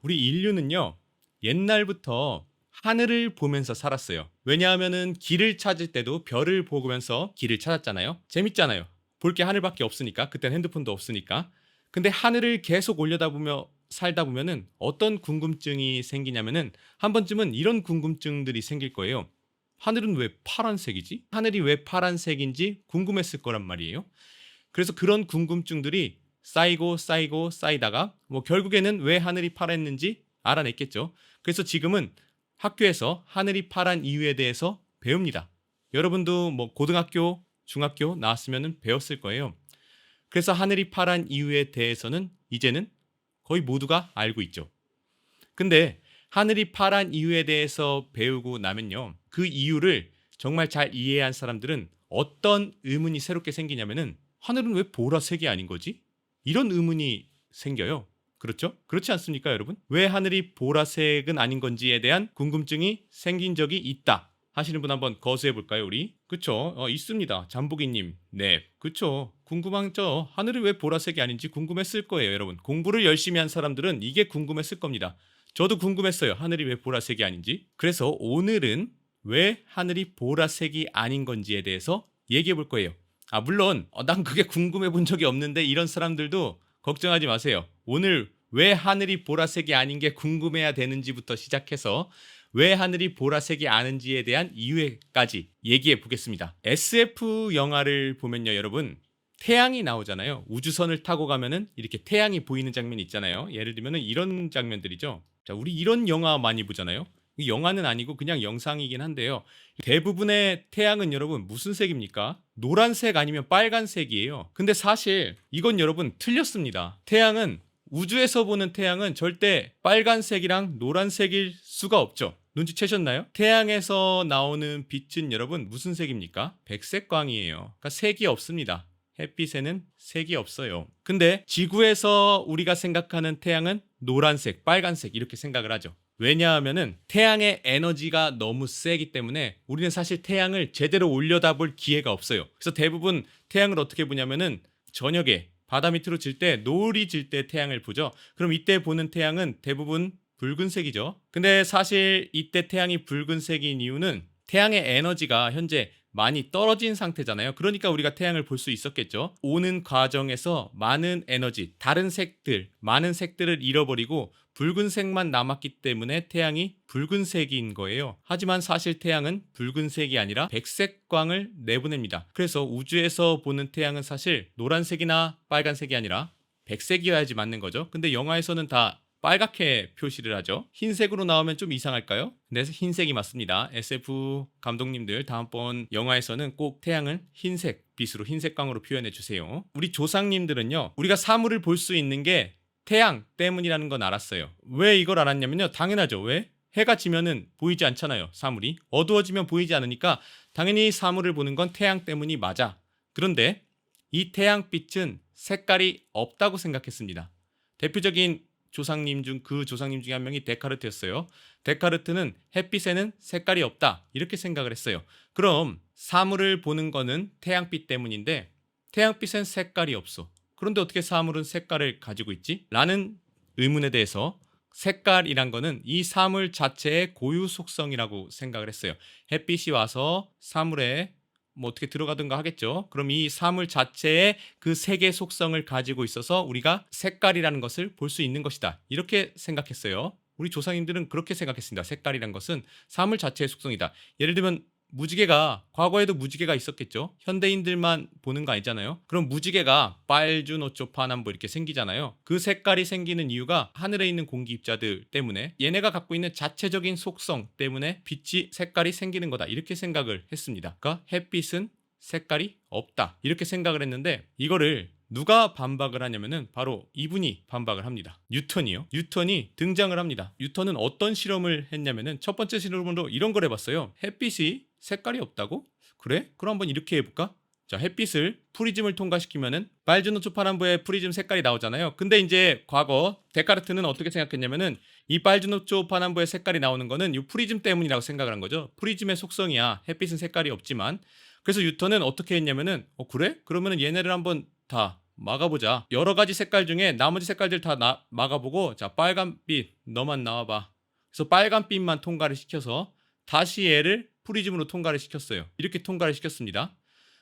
우리 인류는요, 옛날부터 하늘을 보면서 살았어요. 왜냐하면은 길을 찾을 때도 별을 보면서 길을 찾았잖아요. 재밌잖아요. 볼 게 하늘밖에 없으니까. 그땐 핸드폰도 없으니까. 근데 하늘을 계속 올려다보며 살다 보면은 어떤 궁금증이 생기냐면은 한 번쯤은 이런 궁금증들이 생길 거예요. 하늘은 왜 파란색이지? 하늘이 왜 파란색인지 궁금했을 거란 말이에요. 그래서 그런 궁금증들이 쌓이고 쌓이고 쌓이다가 뭐 결국에는 왜 하늘이 파랬는지 알아냈겠죠. 그래서 지금은 학교에서 하늘이 파란 이유에 대해서 배웁니다. 여러분도 뭐 고등학교, 중학교 나왔으면 배웠을 거예요. 그래서 하늘이 파란 이유에 대해서는 이제는 거의 모두가 알고 있죠. 근데 하늘이 파란 이유에 대해서 배우고 나면요. 그 이유를 정말 잘 이해한 사람들은 어떤 의문이 새롭게 생기냐면은 하늘은 왜 보라색이 아닌 거지? 이런 의문이 생겨요. 그렇죠? 그렇지 않습니까, 여러분? 왜 하늘이 보라색은 아닌 건지에 대한 궁금증이 생긴 적이 있다 하시는 분 한번 거수해 볼까요, 우리? 그쵸? 있습니다. 잠복이님. 네, 그쵸. 궁금하죠? 하늘이 왜 보라색이 아닌지 궁금했을 거예요, 여러분. 공부를 열심히 한 사람들은 이게 궁금했을 겁니다. 저도 궁금했어요. 하늘이 왜 보라색이 아닌지. 그래서 오늘은 왜 하늘이 보라색이 아닌 건지에 대해서 얘기해 볼 거예요. 물론 난 그게 궁금해 본 적이 없는데 이런 사람들도 걱정하지 마세요. 오늘 왜 하늘이 보라색이 아닌 게 궁금해야 되는지부터 시작해서 왜 하늘이 보라색이 아닌지에 대한 이유까지 얘기해 보겠습니다. SF 영화를 보면요, 여러분. 태양이 나오잖아요. 우주선을 타고 가면은 이렇게 태양이 보이는 장면이 있잖아요. 예를 들면은 이런 장면들이죠. 자, 우리 이런 영화 많이 보잖아요. 이 영화는 아니고 그냥 영상이긴 한데요. 대부분의 태양은 여러분 무슨 색입니까? 노란색 아니면 빨간색이에요. 근데 사실 이건 여러분 틀렸습니다. 태양은 우주에서 보는 태양은 절대 빨간색이랑 노란색일 수가 없죠. 눈치채셨나요? 태양에서 나오는 빛은 여러분 무슨 색입니까? 백색광이에요. 그러니까 색이 없습니다. 햇빛에는 색이 없어요. 근데 지구에서 우리가 생각하는 태양은 노란색, 빨간색 이렇게 생각을 하죠. 왜냐하면은 태양의 에너지가 너무 세기 때문에 우리는 사실 태양을 제대로 올려다볼 기회가 없어요. 그래서 대부분 태양을 어떻게 보냐면은 저녁에 바다 밑으로 질 때, 노을이 질 때 태양을 보죠. 그럼 이때 보는 태양은 대부분 붉은색이죠. 근데 사실 이때 태양이 붉은색인 이유는 태양의 에너지가 현재 많이 떨어진 상태잖아요. 그러니까 우리가 태양을 볼 수 있었겠죠. 오는 과정에서 많은 에너지, 다른 색들, 많은 색들을 잃어버리고 붉은색만 남았기 때문에 태양이 붉은색인 거예요. 하지만 사실 태양은 붉은색이 아니라 백색광을 내보냅니다. 그래서 우주에서 보는 태양은 사실 노란색이나 빨간색이 아니라 백색이어야지 맞는 거죠. 근데 영화에서는 다 빨갛게 표시를 하죠. 흰색으로 나오면 좀 이상할까요? 네, 흰색이 맞습니다. SF 감독님들 다음번 영화에서는 꼭 태양을 흰색 빛으로 흰색광으로 표현해 주세요. 우리 조상님들은요, 우리가 사물을 볼 수 있는 게 태양 때문이라는 건 알았어요. 왜 이걸 알았냐면요, 당연하죠. 왜? 해가 지면은 보이지 않잖아요. 사물이 어두워지면 보이지 않으니까 당연히 사물을 보는 건 태양 때문이 맞아. 그런데 이 태양빛은 색깔이 없다고 생각했습니다. 대표적인 조상님 중에 한 명이 데카르트였어요. 데카르트는 햇빛에는 색깔이 없다 이렇게 생각을 했어요. 그럼 사물을 보는 거는 태양빛 때문인데 태양빛엔 색깔이 없어. 그런데 어떻게 사물은 색깔을 가지고 있지? 라는 의문에 대해서 색깔이란 거는 이 사물 자체의 고유 속성이라고 생각을 했어요. 햇빛이 와서 사물에 뭐 어떻게 들어가든가 하겠죠. 그럼 이 사물 자체의 그 색의 속성을 가지고 있어서 우리가 색깔이라는 것을 볼 수 있는 것이다. 이렇게 생각했어요. 우리 조상님들은 그렇게 생각했습니다. 색깔이란 것은 사물 자체의 속성이다. 예를 들면 무지개가 과거에도 무지개가 있었겠죠. 현대인들만 보는 거 아니잖아요. 그럼 무지개가 빨주노초 파남보 이렇게 생기잖아요. 그 색깔이 생기는 이유가 하늘에 있는 공기 입자들 때문에 얘네가 갖고 있는 자체적인 속성 때문에 빛이 색깔이 생기는 거다. 이렇게 생각을 했습니다. 그러니까 햇빛은 색깔이 없다. 이렇게 생각을 했는데 이거를 누가 반박을 하냐면은 바로 이분이 반박을 합니다. 뉴턴이요. 뉴턴이 등장을 합니다. 뉴턴은 어떤 실험을 했냐면은 첫 번째 실험으로 이런 걸 해봤어요. 햇빛이 색깔이 없다고? 그래? 그럼 한번 이렇게 해볼까? 자, 햇빛을 프리즘을 통과시키면은 빨주노초 파남보의 프리즘 색깔이 나오잖아요. 근데 이제 과거 데카르트는 어떻게 생각했냐면은 이 빨주노초 파남보의 색깔이 나오는 거는 이 프리즘 때문이라고 생각을 한 거죠. 프리즘의 속성이야. 햇빛은 색깔이 없지만. 그래서 뉴턴은 어떻게 했냐면은 그래? 그러면은 얘네를 한번 다 막아보자. 여러 가지 색깔 중에 나머지 색깔들 다 막아보고, 자, 빨간빛 너만 나와봐. 그래서 빨간빛만 통과를 시켜서 다시 얘를 프리즘으로 통과를 시켰어요. 이렇게 통과를 시켰습니다.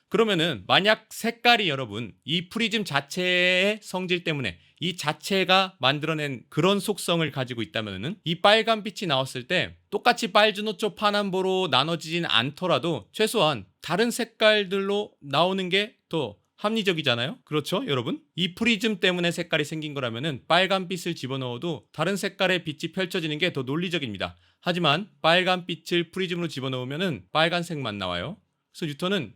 그러면은 만약 색깔이 여러분 이 프리즘 자체의 성질 때문에 이 자체가 만들어낸 그런 속성을 가지고 있다면은 이 빨간 빛이 나왔을 때 똑같이 빨주노초 파남보로 나눠지진 않더라도 최소한 다른 색깔들로 나오는 게 더 합리적이잖아요. 그렇죠, 여러분? 이 프리즘 때문에 색깔이 생긴 거라면은 빨간 빛을 집어넣어도 다른 색깔의 빛이 펼쳐지는 게 더 논리적입니다. 하지만 빨간 빛을 프리즘으로 집어넣으면은 빨간색만 나와요. 그래서 뉴턴은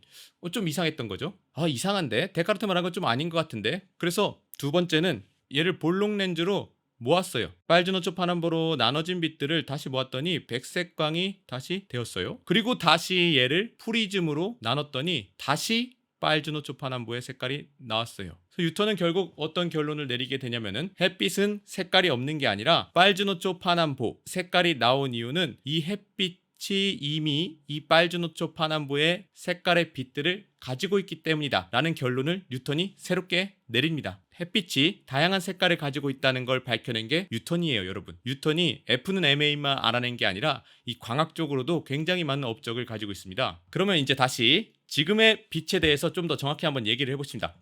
좀 이상했던 거죠. 아, 이상한데? 데카르트 말한 건 좀 아닌 것 같은데? 그래서 두 번째는 얘를 볼록 렌즈로 모았어요. 빨주노초 파남보로 나눠진 빛들을 다시 모았더니 백색광이 다시 되었어요. 그리고 다시 얘를 프리즘으로 나눴더니 다시 빨주노초 파남보의 색깔이 나왔어요. 그래서 뉴턴은 결국 어떤 결론을 내리게 되냐면은 햇빛은 색깔이 없는 게 아니라 빨주노초 파남보 색깔이 나온 이유는 이 햇빛 이미 이 빨주노초 파남보의 색깔의 빛들을 가지고 있기 때문이다 라는 결론을 뉴턴이 새롭게 내립니다. 햇빛이 다양한 색깔을 가지고 있다는 걸 밝혀낸 게 뉴턴이에요, 여러분. 뉴턴이 F는 MA만 알아낸 게 아니라 이 광학적으로도 굉장히 많은 업적을 가지고 있습니다. 그러면 이제 다시 지금의 빛에 대해서 좀 더 정확히 한번 얘기를 해보십니다.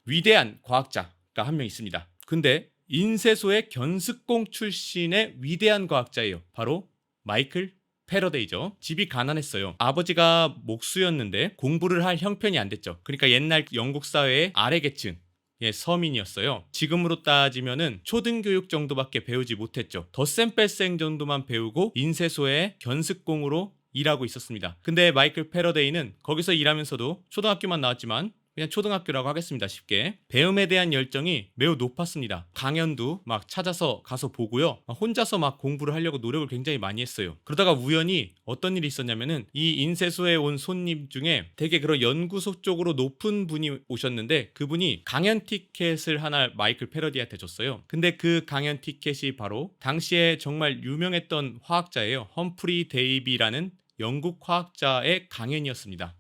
위대한 과학자가 한 명 있습니다. 근데 인쇄소의 견습공 출신의 위대한 과학자예요. 바로 마이클 패러데이죠. 집이 가난했어요. 아버지가 목수였는데 공부를 할 형편이 안 됐죠. 그러니까 옛날 영국 사회의 아래 계층 의 서민이었어요. 지금으로 따지면은 초등교육 정도밖에 배우지 못했죠. 덧셈 뺄셈 정도만 배우고 인쇄소의 견습공으로 일하고 있었습니다. 근데 마이클 패러데이는 거기서 일하면서도 초등학교만 나왔지만 그냥 초등학교라고 하겠습니다. 쉽게. 배움에 대한 열정이 매우 높았습니다. 강연도 막 찾아서 가서 보고요. 혼자서 막 공부를 하려고 노력을 굉장히 많이 했어요. 그러다가 우연히 어떤 일이 있었냐면은 이 인쇄소에 온 손님 중에 되게 그런 연구소 쪽으로 높은 분이 오셨는데 그분이 강연 티켓을 하나 마이클 패러디한테 줬어요. 근데 그 강연 티켓이 바로 당시에 정말 유명했던 화학자예요. 험프리 데이비라는 영국 화학자의 강연이었습니다.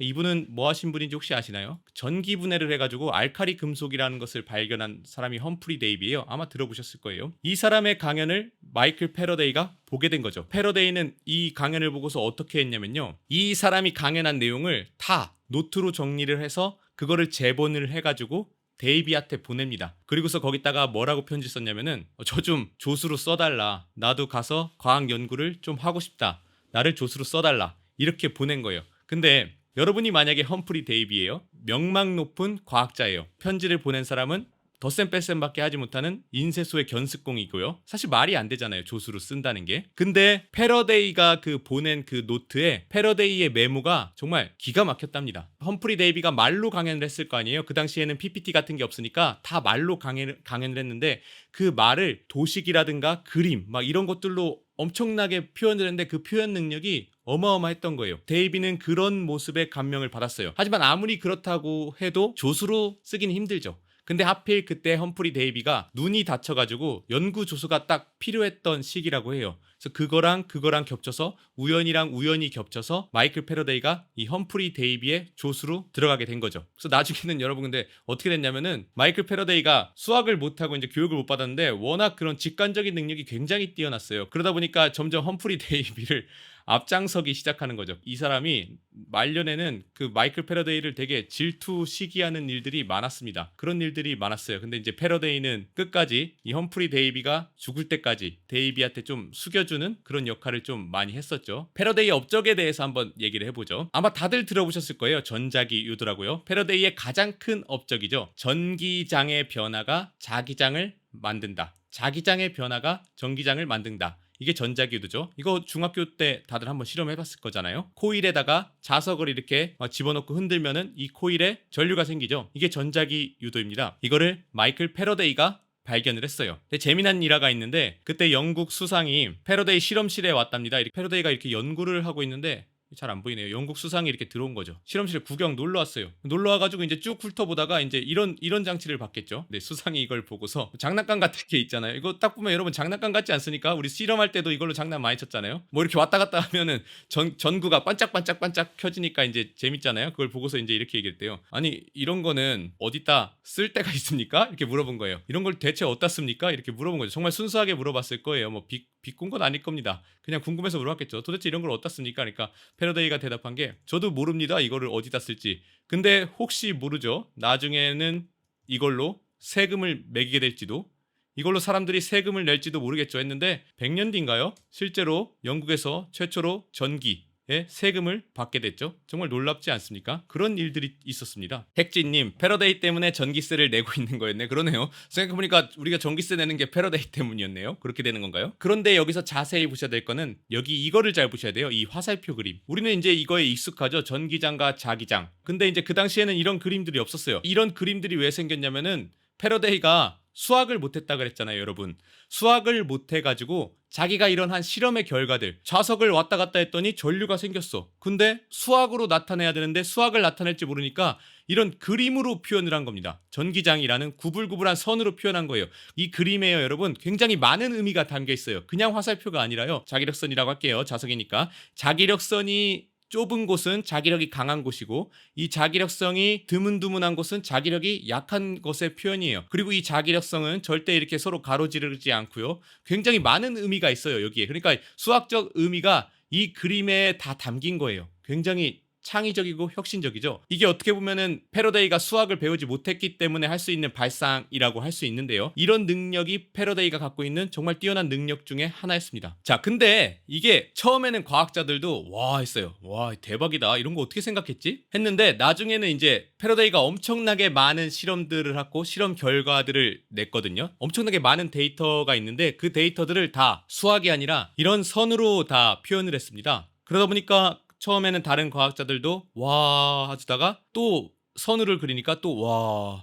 이분은 뭐 하신 분인지 혹시 아시나요? 전기 분해를 해가지고 알카리 금속이라는 것을 발견한 사람이 험프리 데이비예요. 아마 들어보셨을 거예요. 이 사람의 강연을 마이클 패러데이가 보게 된 거죠. 패러데이는 이 강연을 보고서 어떻게 했냐면요. 이 사람이 강연한 내용을 다 노트로 정리를 해서 그거를 재본을 해가지고 데이비한테 보냅니다. 그리고서 거기다가 뭐라고 편지 썼냐면은 저 좀 조수로 써달라. 나도 가서 과학 연구를 좀 하고 싶다. 나를 조수로 써달라. 이렇게 보낸 거예요. 근데 여러분이 만약에 험프리 데이비예요. 명망 높은 과학자예요. 편지를 보낸 사람은 덧셈 뺄셈밖에 하지 못하는 인쇄소의 견습공이고요. 사실 말이 안 되잖아요. 조수로 쓴다는 게. 근데 패러데이가 그 보낸 그 노트에 패러데이의 메모가 정말 기가 막혔답니다. 험프리 데이비가 말로 강연을 했을 거 아니에요. 그 당시에는 PPT 같은 게 없으니까 다 말로 강연을 했는데 그 말을 도식이라든가 그림 막 이런 것들로 엄청나게 표현을 했는데 그 표현 능력이 어마어마했던 거예요. 데이비는 그런 모습에 감명을 받았어요. 하지만 아무리 그렇다고 해도 조수로 쓰기는 힘들죠. 근데 하필 그때 험프리 데이비가 눈이 다쳐가지고 연구 조수가 딱 필요했던 시기라고 해요. 그래서 그거랑 겹쳐서 우연이랑 우연히 겹쳐서 마이클 패러데이가 이 험프리 데이비의 조수로 들어가게 된 거죠. 그래서 나중에는 여러분 근데 어떻게 됐냐면은 마이클 패러데이가 수학을 못하고 이제 교육을 못 받았는데 워낙 그런 직관적인 능력이 굉장히 뛰어났어요. 그러다 보니까 점점 험프리 데이비를 앞장서기 시작하는 거죠. 이 사람이 말년에는 그 마이클 패러데이를 되게 질투 시기하는 일들이 많았습니다. 그런 일들이 많았어요. 근데 이제 패러데이는 끝까지 이 험프리 데이비가 죽을 때까지 데이비한테 좀 숙여주는 그런 역할을 좀 많이 했었죠. 패러데이의 업적에 대해서 한번 얘기를 해보죠. 아마 다들 들어보셨을 거예요. 전자기 유도라고요. 패러데이의 가장 큰 업적이죠. 전기장의 변화가 자기장을 만든다. 자기장의 변화가 전기장을 만든다. 이게 전자기유도죠. 이거 중학교 때 다들 한번 실험해봤을 거잖아요. 코일에다가 자석을 이렇게 집어넣고 흔들면은 이 코일에 전류가 생기죠. 이게 전자기유도입니다. 이거를 마이클 패러데이가 발견을 했어요. 근데 재미난 일화가 있는데 그때 영국 수상이 패러데이 실험실에 왔답니다. 패러데이가 이렇게 연구를 하고 있는데 잘 안 보이네요. 영국 수상이 이렇게 들어온 거죠. 실험실에 구경 놀러 왔어요. 놀러 와가지고 이제 쭉 훑어보다가 이제 이런 장치를 봤겠죠. 네, 수상이 이걸 보고서 장난감 같은 게 있잖아요. 이거 딱 보면 여러분 장난감 같지 않습니까? 우리 실험할 때도 이걸로 장난 많이 쳤잖아요. 뭐 이렇게 왔다 갔다 하면은 전구가 반짝반짝반짝 켜지니까 이제 재밌잖아요. 그걸 보고서 이제 이렇게 얘기했대요. 아니 이런 거는 어디다 쓸 데가 있습니까? 이렇게 물어본 거예요. 이런 걸 대체 어디다 씁니까? 이렇게 물어본 거죠. 정말 순수하게 물어봤을 거예요. 뭐 비꼰 건 아닐 겁니다. 그냥 궁금해서 물어봤겠죠. 도대체 이런 걸 어디다 씁니까? 그러니까 패러데이가 대답한 게 저도 모릅니다. 이거를 어디다 쓸지. 근데 혹시 모르죠. 나중에는 이걸로 세금을 매기게 될지도, 이걸로 사람들이 세금을 낼지도 모르겠죠 했는데 100년 뒤인가요? 실제로 영국에서 최초로 전기에 세금을 받게 됐죠. 정말 놀랍지 않습니까? 그런 일들이 있었습니다. 택지님, 패러데이 때문에 전기세를 내고 있는 거였네. 그러네요. 생각해보니까 우리가 전기세 내는 게 패러데이 때문이었네요. 그렇게 되는 건가요? 그런데 여기서 자세히 보셔야 될 거는 여기 이거를 잘 보셔야 돼요. 이 화살표 그림. 우리는 이제 이거에 익숙하죠. 전기장과 자기장. 근데 이제 그 당시에는 이런 그림들이 없었어요. 이런 그림들이 왜 생겼냐면은 패러데이가 수학을 못했다 그랬잖아요, 여러분. 수학을 못해가지고 자기가 이런 한 실험의 결과들, 자석을 왔다 갔다 했더니 전류가 생겼어. 근데 수학으로 나타내야 되는데 수학을 나타낼지 모르니까 이런 그림으로 표현을 한 겁니다. 전기장이라는 구불구불한 선으로 표현한 거예요. 이 그림에요, 여러분, 굉장히 많은 의미가 담겨 있어요. 그냥 화살표가 아니라요. 자기력선이라고 할게요. 자석이니까. 자기력선이 좁은 곳은 자기력이 강한 곳이고, 이 자기력성이 드문드문한 곳은 자기력이 약한 것의 표현이에요. 그리고 이 자기력성은 절대 이렇게 서로 가로지르지 않고요. 굉장히 많은 의미가 있어요, 여기에. 그러니까 수학적 의미가 이 그림에 다 담긴 거예요. 굉장히 창의적이고 혁신적이죠. 이게 어떻게 보면은 패러데이가 수학을 배우지 못했기 때문에 할 수 있는 발상이라고 할 수 있는데요. 이런 능력이 패러데이가 갖고 있는 정말 뛰어난 능력 중에 하나였습니다. 자, 근데 이게 처음에는 과학자들도 와 했어요. 와, 대박이다. 이런 거 어떻게 생각했지? 했는데 나중에는 이제 패러데이가 엄청나게 많은 실험들을 하고 실험 결과들을 냈거든요. 엄청나게 많은 데이터가 있는데 그 데이터들을 다 수학이 아니라 이런 선으로 다 표현을 했습니다. 그러다 보니까 처음에는 다른 과학자들도 와 하다가 또 선우를 그리니까 또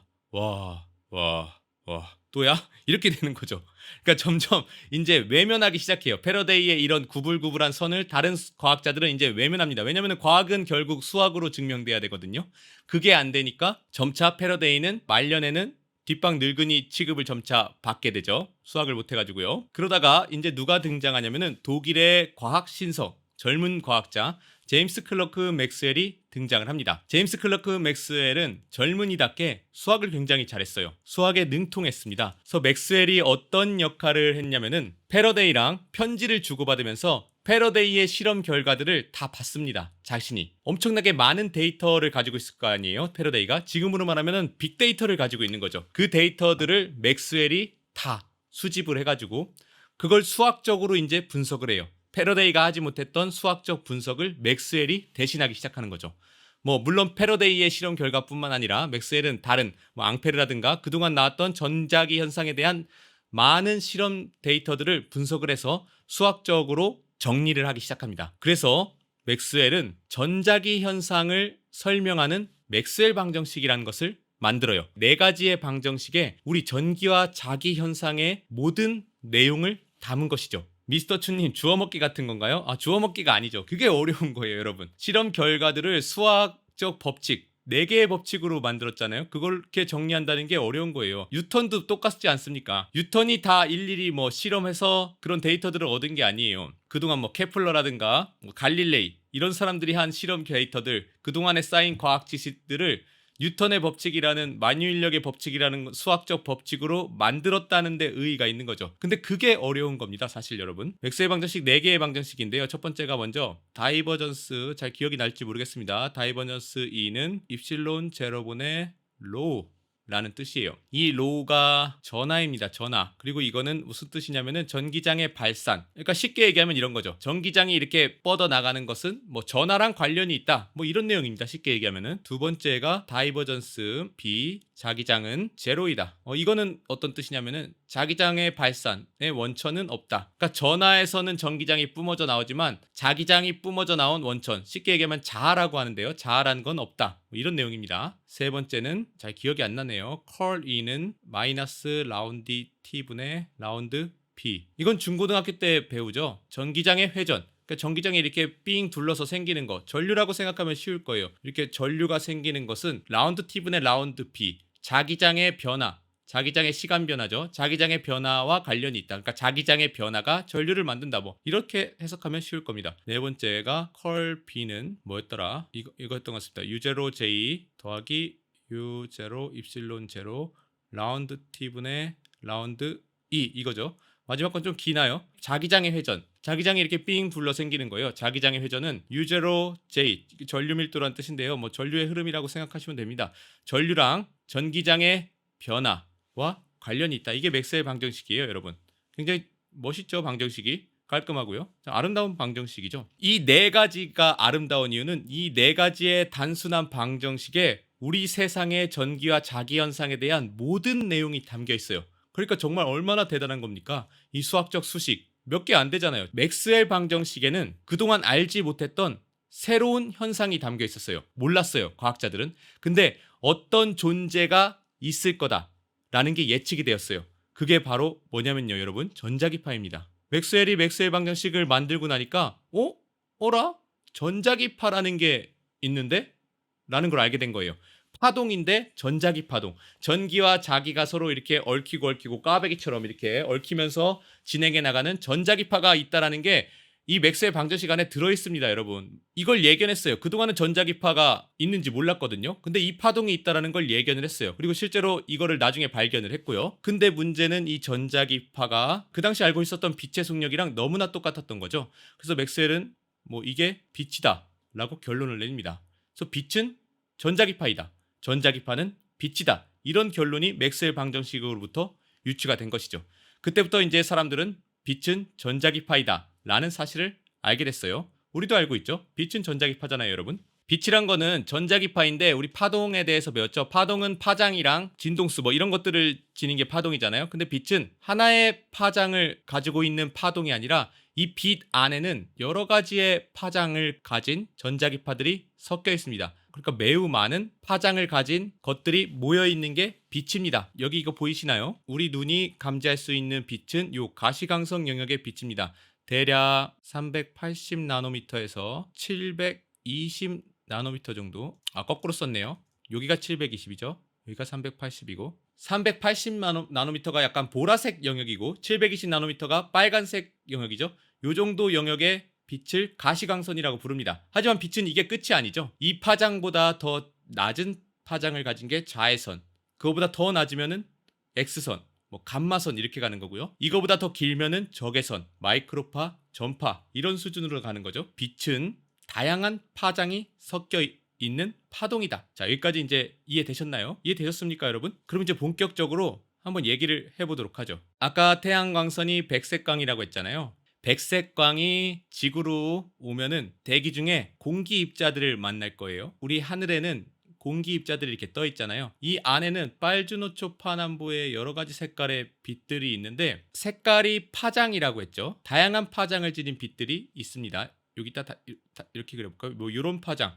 또야? 이렇게 되는 거죠. 그러니까 점점 이제 외면하기 시작해요. 패러데이의 이런 구불구불한 선을 다른 과학자들은 이제 외면합니다. 왜냐하면 과학은 결국 수학으로 증명돼야 되거든요. 그게 안 되니까 점차 패러데이는 말년에는 뒷방 늙은이 취급을 점차 받게 되죠. 수학을 못해가지고요. 그러다가 이제 누가 등장하냐면은 독일의 과학 신성, 젊은 과학자 제임스 클러크 맥스웰이 등장을 합니다. 제임스 클러크 맥스웰은 젊은이답게 수학을 굉장히 잘했어요. 수학에 능통했습니다. 그래서 맥스웰이 어떤 역할을 했냐면은 패러데이랑 편지를 주고받으면서 패러데이의 실험 결과들을 다 봤습니다. 자신이 엄청나게 많은 데이터를 가지고 있을 거 아니에요. 패러데이가 지금으로 말하면은 빅데이터를 가지고 있는 거죠. 그 데이터들을 맥스웰이 다 수집을 해가지고 그걸 수학적으로 이제 분석을 해요. 패러데이가 하지 못했던 수학적 분석을 맥스웰이 대신하기 시작하는 거죠. 뭐 물론 패러데이의 실험 결과뿐만 아니라 맥스웰은 다른 뭐 앙페르라든가 그동안 나왔던 전자기 현상에 대한 많은 실험 데이터들을 분석을 해서 수학적으로 정리를 하기 시작합니다. 그래서 맥스웰은 전자기 현상을 설명하는 맥스웰 방정식이라는 것을 만들어요. 4가지의 방정식에 우리 전기와 자기 현상의 모든 내용을 담은 것이죠. 미스터 춘님, 주워먹기 같은 건가요? 아, 주워먹기가 아니죠. 그게 어려운 거예요, 여러분. 실험 결과들을 수학적 법칙, 4개의 법칙으로 만들었잖아요. 그걸 이렇게 정리한다는 게 어려운 거예요. 뉴턴도 똑같지 않습니까? 뉴턴이 다 일일이 뭐 실험해서 그런 데이터들을 얻은 게 아니에요. 그동안 뭐 케플러라든가 뭐 갈릴레이 이런 사람들이 한 실험 데이터들, 그동안에 쌓인 과학 지식들을 뉴턴의 법칙이라는 만유인력의 법칙이라는 수학적 법칙으로 만들었다는 데 의의가 있는 거죠. 근데 그게 어려운 겁니다, 사실 여러분. 맥스웰 방정식 4개의 방정식인데요. 첫 번째가 먼저 다이버전스, 잘 기억이 날지 모르겠습니다. 다이버전스 E는 입실론 제로분의 로우 라는 뜻이에요. 이 로우가 전하입니다. 전하. 그리고 이거는 무슨 뜻이냐면은 전기장의 발산. 그러니까 쉽게 얘기하면 이런 거죠. 전기장이 이렇게 뻗어 나가는 것은 뭐 전하랑 관련이 있다. 뭐 이런 내용입니다. 쉽게 얘기하면은. 두 번째가 다이버전스 B, 자기장은 제로이다. 이거는 어떤 뜻이냐면은 자기장의 발산의 원천은 없다. 그러니까 전하에서는 전기장이 뿜어져 나오지만 자기장이 뿜어져 나온 원천, 쉽게 얘기하면 자아라고 하는데요. 자아라는 건 없다. 뭐 이런 내용입니다. 세 번째는 잘 기억이 안 나네요. 컬 E는 마이너스 라운드 T분의 라운드 B. 이건 중고등학교 때 배우죠. 전기장의 회전. 그러니까 전기장이 이렇게 삥 둘러서 생기는 거 전류라고 생각하면 쉬울 거예요. 이렇게 전류가 생기는 것은 라운드 T 분의 라운드 B, 자기장의 변화, 자기장의 시간 변화죠. 자기장의 변화와 관련이 있다. 그러니까 자기장의 변화가 전류를 만든다. 뭐 이렇게 해석하면 쉬울 겁니다. 네 번째가 컬 B는 뭐였더라? 이거였던 것 같습니다. U0J 더하기 U0 입실론 제로 라운드 T분의 라운드 E 이거죠. 마지막 건 좀 기나요? 자기장의 회전. 자기장이 이렇게 삥 둘러 생기는 거예요. 자기장의 회전은 U0J 전류 밀도란 뜻인데요. 뭐 전류의 흐름이라고 생각하시면 됩니다. 전류랑 전기장의 변화와 관련이 있다. 이게 맥스웰 방정식이에요, 여러분. 굉장히 멋있죠, 방정식이. 깔끔하고요. 아름다운 방정식이죠. 이 네 가지가 아름다운 이유는 이 네 가지의 단순한 방정식에 우리 세상의 전기와 자기현상에 대한 모든 내용이 담겨 있어요. 그러니까 정말 얼마나 대단한 겁니까? 이 수학적 수식 몇 개 안 되잖아요. 맥스웰 방정식에는 그동안 알지 못했던 새로운 현상이 담겨 있었어요. 몰랐어요, 과학자들은. 근데 어떤 존재가 있을 거다라는 게 예측이 되었어요. 그게 바로 뭐냐면요, 여러분. 전자기파입니다. 맥스웰이 맥스웰 방정식을 만들고 나니까 어라? 전자기파라는 게 있는데? 라는 걸 알게 된 거예요. 파동인데 전자기 파동. 전기와 자기가 서로 이렇게 얽히고 꽈배기처럼 이렇게 얽히면서 진행해 나가는 전자기파가 있다라는 게 이 맥스웰 방정식 안에 들어있습니다, 여러분. 이걸 예견했어요. 그동안은 전자기파가 있는지 몰랐거든요. 근데 이 파동이 있다라는 걸 예견을 했어요. 그리고 실제로 이거를 나중에 발견을 했고요. 근데 문제는 이 전자기파가 그 당시 알고 있었던 빛의 속력이랑 너무나 똑같았던 거죠. 그래서 맥스웰은 뭐 이게 빛이다 라고 결론을 내립니다. 그래서 빛은 전자기파이다. 전자기파는 빛이다. 이런 결론이 맥스웰 방정식으로부터 유추가 된 것이죠. 그때부터 이제 사람들은 빛은 전자기파이다 라는 사실을 알게 됐어요. 우리도 알고 있죠. 빛은 전자기파잖아요, 여러분. 빛이란 거는 전자기파인데 우리 파동에 대해서 배웠죠. 파동은 파장이랑 진동수 뭐 이런 것들을 지닌 게 파동이잖아요. 근데 빛은 하나의 파장을 가지고 있는 파동이 아니라 이 빛 안에는 여러 가지의 파장을 가진 전자기파들이 섞여 있습니다. 그러니까 매우 많은 파장을 가진 것들이 모여 있는 게 빛입니다. 여기 이거 보이시나요? 우리 눈이 감지할 수 있는 빛은 요 가시광선 영역의 빛입니다. 대략 380 나노미터에서 720 나노미터 정도. 거꾸로 썼네요. 여기가 720이죠. 여기가 380이고 380 나노미터가 약간 보라색 영역이고 720 나노미터가 빨간색 영역이죠. 요 정도 영역의 빛을 가시광선이라고 부릅니다. 하지만 빛은 이게 끝이 아니죠. 이 파장보다 더 낮은 파장을 가진 게 자외선. 그거보다 더 낮으면은 X선, 뭐 감마선 이렇게 가는 거고요. 이거보다 더 길면은 적외선, 마이크로파, 전파 이런 수준으로 가는 거죠. 빛은 다양한 파장이 섞여 있는 파동이다. 자, 여기까지 이제 이해되셨나요? 이해되셨습니까, 여러분? 그럼 이제 본격적으로 한번 얘기를 해보도록 하죠. 아까 태양광선이 백색광이라고 했잖아요. 백색광이 지구로 오면은 대기 중에 공기 입자들을 만날 거예요. 우리 하늘에는 공기 입자들이 이렇게 떠 있잖아요. 이 안에는 빨주노초 파남보의 여러 가지 색깔의 빛들이 있는데 색깔이 파장이라고 했죠. 다양한 파장을 지닌 빛들이 있습니다. 여기 다 이렇게 그려볼까요? 뭐 이런 파장을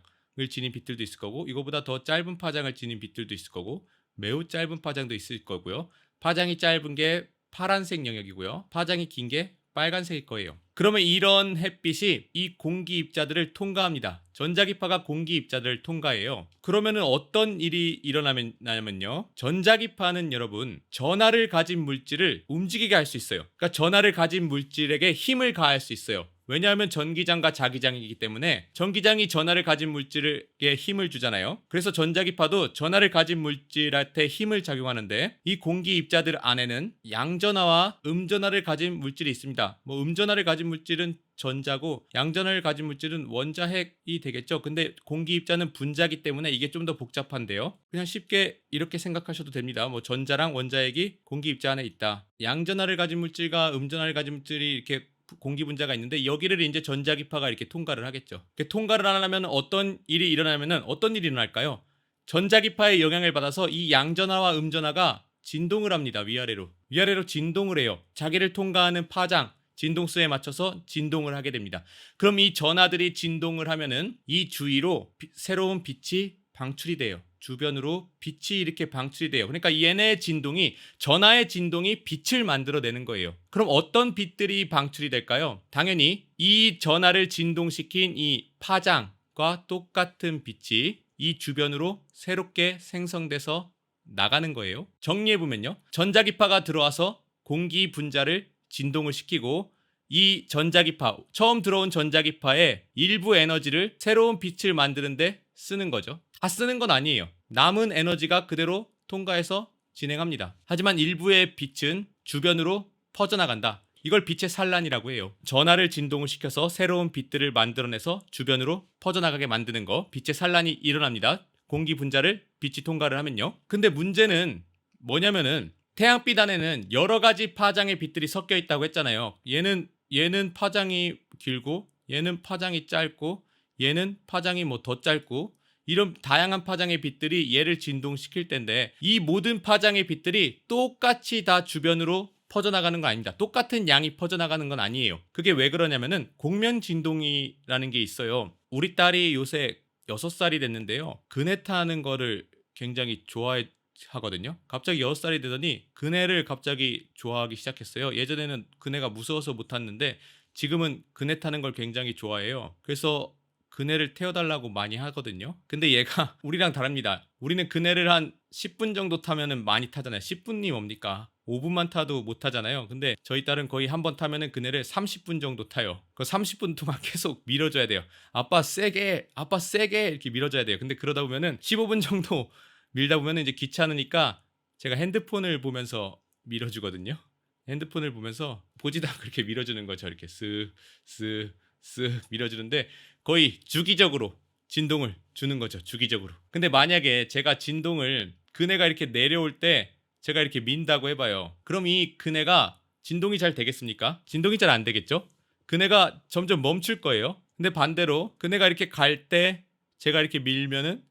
지닌 빛들도 있을 거고 이거보다 더 짧은 파장을 지닌 빛들도 있을 거고 매우 짧은 파장도 있을 거고요. 파장이 짧은 게 파란색 영역이고요. 파장이 긴 게 빨간색일 거예요. 그러면 이런 햇빛이 이 공기 입자들을 통과합니다. 전자기파가 공기 입자들을 통과해요. 그러면은 어떤 일이 일어나냐면요. 전자기파는 여러분 전하를 가진 물질을 움직이게 할 수 있어요. 그러니까 전하를 가진 물질에게 힘을 가할 수 있어요. 왜냐하면 전기장과 자기장이기 때문에 전기장이 전하를 가진 물질에게 힘을 주잖아요. 그래서 전자기파도 전하를 가진 물질한테 힘을 작용하는데 이 공기 입자들 안에는 양전하와 음전하를 가진 물질이 있습니다. 뭐 음전하를 가진 물질은 전자고 양전하를 가진 물질은 원자핵이 되겠죠. 근데 공기 입자는 분자기 때문에 이게 좀 더 복잡한데요. 그냥 쉽게 이렇게 생각하셔도 됩니다. 뭐 전자랑 원자핵이 공기 입자 안에 있다. 양전하를 가진 물질과 음전하를 가진 물질이 이렇게 공기 분자가 있는데 여기를 이제 전자기파가 이렇게 통과를 하겠죠. 통과를 안 하면 어떤 일이 일어날까요? 전자기파의 영향을 받아서 이 양전하와 음전하가 진동을 합니다. 위아래로 진동을 해요. 자기를 통과하는 파장 진동수에 맞춰서 진동을 하게 됩니다. 그럼 이 전하들이 진동을 하면은 이 주위로 새로운 빛이 방출이 돼요. 주변으로 빛이 이렇게 방출이 돼요. 그러니까 얘네의 진동이, 전하의 진동이 빛을 만들어내는 거예요. 그럼 어떤 빛들이 방출이 될까요? 당연히 이 전하를 진동시킨 이 파장과 똑같은 빛이 이 주변으로 새롭게 생성돼서 나가는 거예요. 정리해보면요, 전자기파가 들어와서 공기 분자를 진동을 시키고, 이 전자기파, 처음 들어온 전자기파의 일부 에너지를 새로운 빛을 만드는데 쓰는 거죠. 다 쓰는 건 아니에요. 남은 에너지가 그대로 통과해서 진행합니다. 하지만 일부의 빛은 주변으로 퍼져나간다. 이걸 빛의 산란이라고 해요. 전하를 진동을 시켜서 새로운 빛들을 만들어내서 주변으로 퍼져나가게 만드는 거, 빛의 산란이 일어납니다. 공기 분자를 빛이 통과를 하면요. 근데 문제는 뭐냐면은, 태양빛 안에는 여러 가지 파장의 빛들이 섞여 있다고 했잖아요. 얘는 파장이 길고, 얘는 파장이 짧고, 얘는 파장이 뭐 더 짧고, 이런 다양한 파장의 빛들이 얘를 진동시킬 텐데, 이 모든 파장의 빛들이 똑같이 다 주변으로 퍼져나가는 거 아닙니다. 똑같은 양이 퍼져나가는 건 아니에요. 그게 왜 그러냐면은 공명 진동이라는 게 있어요. 우리 딸이 요새 6살이 됐는데요. 그네 타는 거를 굉장히 좋아하거든요. 갑자기 6살이 되더니 그네를 갑자기 좋아하기 시작했어요. 예전에는 그네가 무서워서 못 탔는데 지금은 그네 타는 걸 굉장히 좋아해요. 그래서 그네를 태워달라고 많이 하거든요. 근데 얘가 우리랑 다릅니다. 우리는 그네를 한 10분 정도 타면은 많이 타잖아요. 10분이 뭡니까? 5분만 타도 못 타잖아요. 근데 저희 딸은 거의 한 번 타면은 그네를 30분 정도 타요. 그 30분 동안 계속 밀어줘야 돼요. 아빠 세게, 아빠 세게 이렇게 밀어줘야 돼요. 근데 그러다 보면은 15분 정도 밀다 보면은 이제 귀찮으니까 제가 핸드폰을 보면서 밀어주거든요. 핸드폰을 보면서 보지도 않고 이렇게 밀어주는 거죠. 이렇게 쓱 밀어주는데 거의 주기적으로 진동을 주는 거죠. 주기적으로. 근데 만약에 제가 진동을, 그네가 이렇게 내려올 때 제가 이렇게 민다고 해봐요. 그럼 이 그네가 진동이 잘 되겠습니까? 진동이 잘 안 되겠죠? 그네가 점점 멈출 거예요. 근데 반대로 그네가 이렇게 갈 때 제가 이렇게 밀면은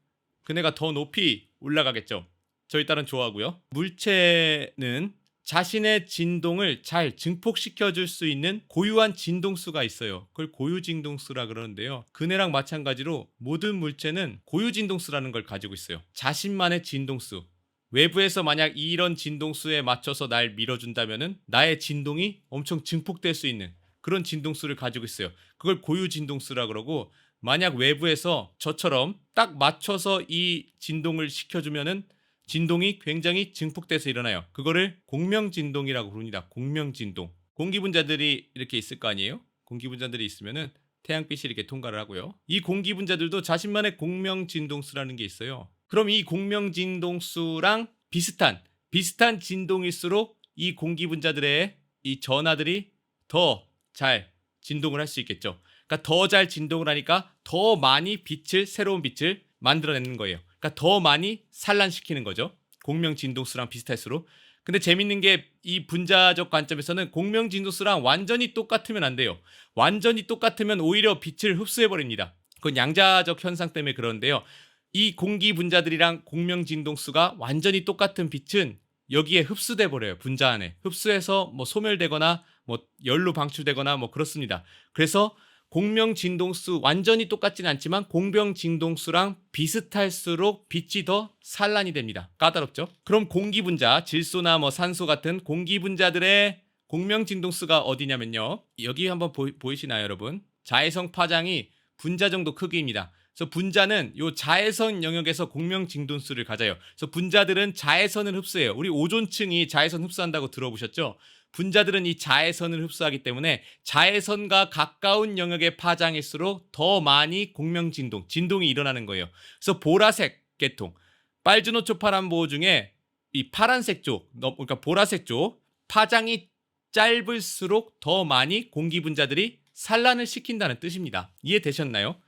그네가 더 높이 올라가겠죠. 저희 딸은 좋아하고요. 물체는 자신의 진동을 잘 증폭시켜 줄 수 있는 고유한 진동수가 있어요. 그걸 고유 진동수라 그러는데요. 그네랑 마찬가지로 모든 물체는 고유 진동수라는 걸 가지고 있어요. 자신만의 진동수. 외부에서 만약 이런 진동수에 맞춰서 날 밀어준다면은 나의 진동이 엄청 증폭될 수 있는 그런 진동수를 가지고 있어요. 그걸 고유 진동수라 그러고, 만약 외부에서 저처럼 딱 맞춰서 이 진동을 시켜주면은 진동이 굉장히 증폭돼서 일어나요. 그거를 공명진동이라고 부릅니다. 공명진동. 공기분자들이 이렇게 있을 거 아니에요? 공기분자들이 있으면은 태양빛이 이렇게 통과를 하고요. 이 공기분자들도 자신만의 공명진동수라는 게 있어요. 그럼 이 공명진동수랑 비슷한 진동일수록 이 공기분자들의 이 전하들이 더 잘 진동을 할 수 있겠죠. 그러니까 더 잘 진동을 하니까 더 많이 새로운 빛을 만들어내는 거예요. 그러니까 더 많이 산란시키는 거죠. 공명진동수랑 비슷할수록. 근데 재밌는 게 이 분자적 관점에서는 공명진동수랑 완전히 똑같으면 안 돼요. 완전히 똑같으면 오히려 빛을 흡수해버립니다. 그건 양자적 현상 때문에 그러는데요. 이 공기 분자들이랑 공명진동수가 완전히 똑같은 빛은 여기에 흡수돼 버려요. 분자 안에 흡수해서 뭐 소멸되거나 뭐 열로 방출되거나 뭐 그렇습니다. 그래서 공명진동수 완전히 똑같진 않지만 공명진동수랑 비슷할수록 빛이 더 산란이 됩니다. 까다롭죠? 그럼 공기분자, 질소나 뭐 산소 같은 공기분자들의 공명진동수가 어디냐면요, 여기 한번 보이시나요 여러분? 자외선 파장이 분자 정도 크기입니다. 그래서 분자는 요 자외선 영역에서 공명진동수를 가져요. 그래서 분자들은 자외선을 흡수해요. 우리 오존층이 자외선 흡수한다고 들어보셨죠? 분자들은 이 자외선을 흡수하기 때문에 자외선과 가까운 영역의 파장일수록 더 많이 진동이 일어나는 거예요. 그래서 보라색 계통, 빨주노초 파란보호 중에 이 파란색 쪽, 그러니까 보라색 쪽 파장이 짧을수록 더 많이 공기 분자들이 산란을 시킨다는 뜻입니다. 이해되셨나요?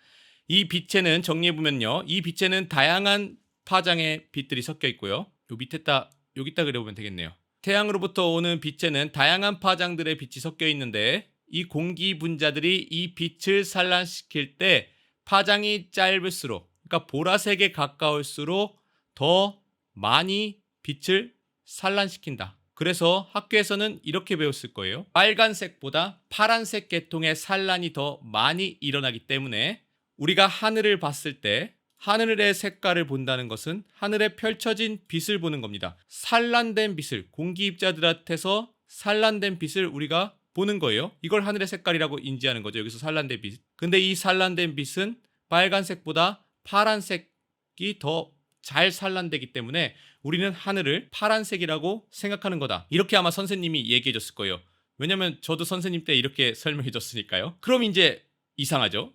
이 빛에는 정리해보면요, 이 빛에는 다양한 파장의 빛들이 섞여 있고요. 요 밑에다 여기다 그려보면 되겠네요. 태양으로부터 오는 빛에는 다양한 파장들의 빛이 섞여 있는데, 이 공기 분자들이 이 빛을 산란시킬 때 파장이 짧을수록, 그러니까 보라색에 가까울수록 더 많이 빛을 산란시킨다. 그래서 학교에서는 이렇게 배웠을 거예요. 빨간색보다 파란색 계통의 산란이 더 많이 일어나기 때문에 우리가 하늘을 봤을 때 하늘의 색깔을 본다는 것은 하늘에 펼쳐진 빛을 보는 겁니다. 산란된 빛을, 공기 입자들한테서 산란된 빛을 우리가 보는 거예요. 이걸 하늘의 색깔이라고 인지하는 거죠. 여기서 산란된 빛. 근데 이 산란된 빛은 빨간색보다 파란색이 더 잘 산란되기 때문에 우리는 하늘을 파란색이라고 생각하는 거다. 이렇게 아마 선생님이 얘기해 줬을 거예요. 왜냐면 저도 선생님 때 이렇게 설명해 줬으니까요. 그럼 이제 이상하죠?